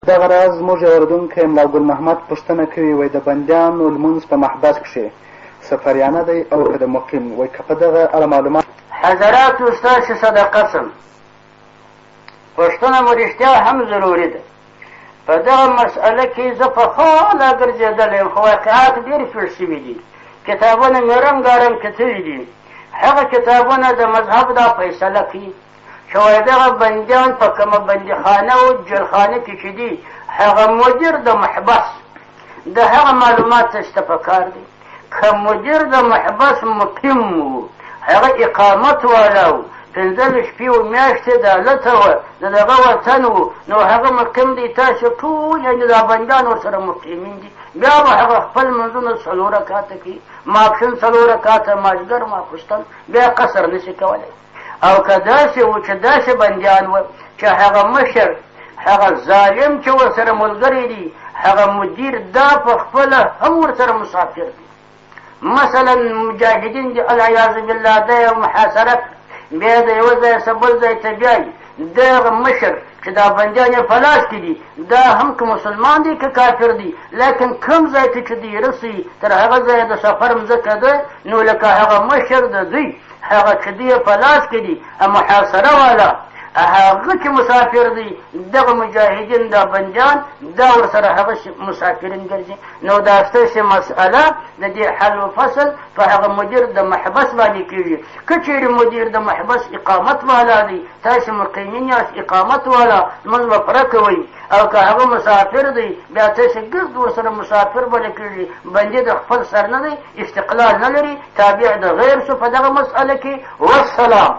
دغه راز زموږ یو اورېدونکی ملا ګل محمد پوښتنه کوي، وایي د بندیانو لمونځ په محبس کښې سفریانه دی او که د مقیم؟ وایي که په دغه اړه معلومات حضراتو ستاسې صدقه شم، پوښتنه مو رښتیا هم ضروري ده. په دغه مسئله کې زه په خاله ګرځېدلی یم، خو واقعات ډېر پېښ شوي دي، کتابونه مې رنګارنګ کتلي دي. هغه کتابونه د مذهب دا فیصله کوي چې وایي دغه بندیان په کومه بندیخانه او جلخانه کې چې دي، هغه مدیر د محبس د هغه معلومات ته شته پکار دي. که مدیر د محبس مقیم و، هغه اقامت والا و، 15 شپې و میاشتې د هلته وه، د دغه وطن و، نو هغه مقیم دی. تاسو ټول یعنې دا بندیان ورسره مقیمین دي. بیا به هغه خپل لمونځونه 4 رکعاته کوي، ماپښین 4 رکعاته، مازدیګر ماخوستن، بیا قصر نشي کولی. او که داسې و چې داسې بندیان و چې هغه مشر، هغه ظالم چې ورسره ملګری دي، هغه مدیر دا په خپله هم ورسره مسافر دي. مثلا مجاهدین دي العیاذ بالله، دا یو محاصره، بیا د یوه ځایه څه بل ځای ته بیایي. دغه مشر چې دا بندیان یې په لاس کې دي، دا هم که مسلمان دی که کافر دی، لیکن کوم ځای ته چې دی رسي، تر هغه ځایه د سفر مځکه ده، نو لکه هغه مشر د دوی هغه چې دوی په لاس کې دي، محاصره والا، هغه چې مسافر دی، دغه مجاهدین دا بندیان دا ورسره هغه مسافرین ګرځي. نو دا ستاسې مسئله د دې حل و فصل په هغه مدیر د محبس باندې کېږي. که چېرې مدیر د محبس اقامت والا دی، تاسې مقیمین یاست، اقامت والا لمونځ به پوره کوئ. او که هغه مسافر دی، بیا تاسې ګرد ورسره مسافر بله کېږي. بندي د خپل سر نه دی، استقلال نه لري، تابع د غیر شو په دغه مسئله کې. والسلام.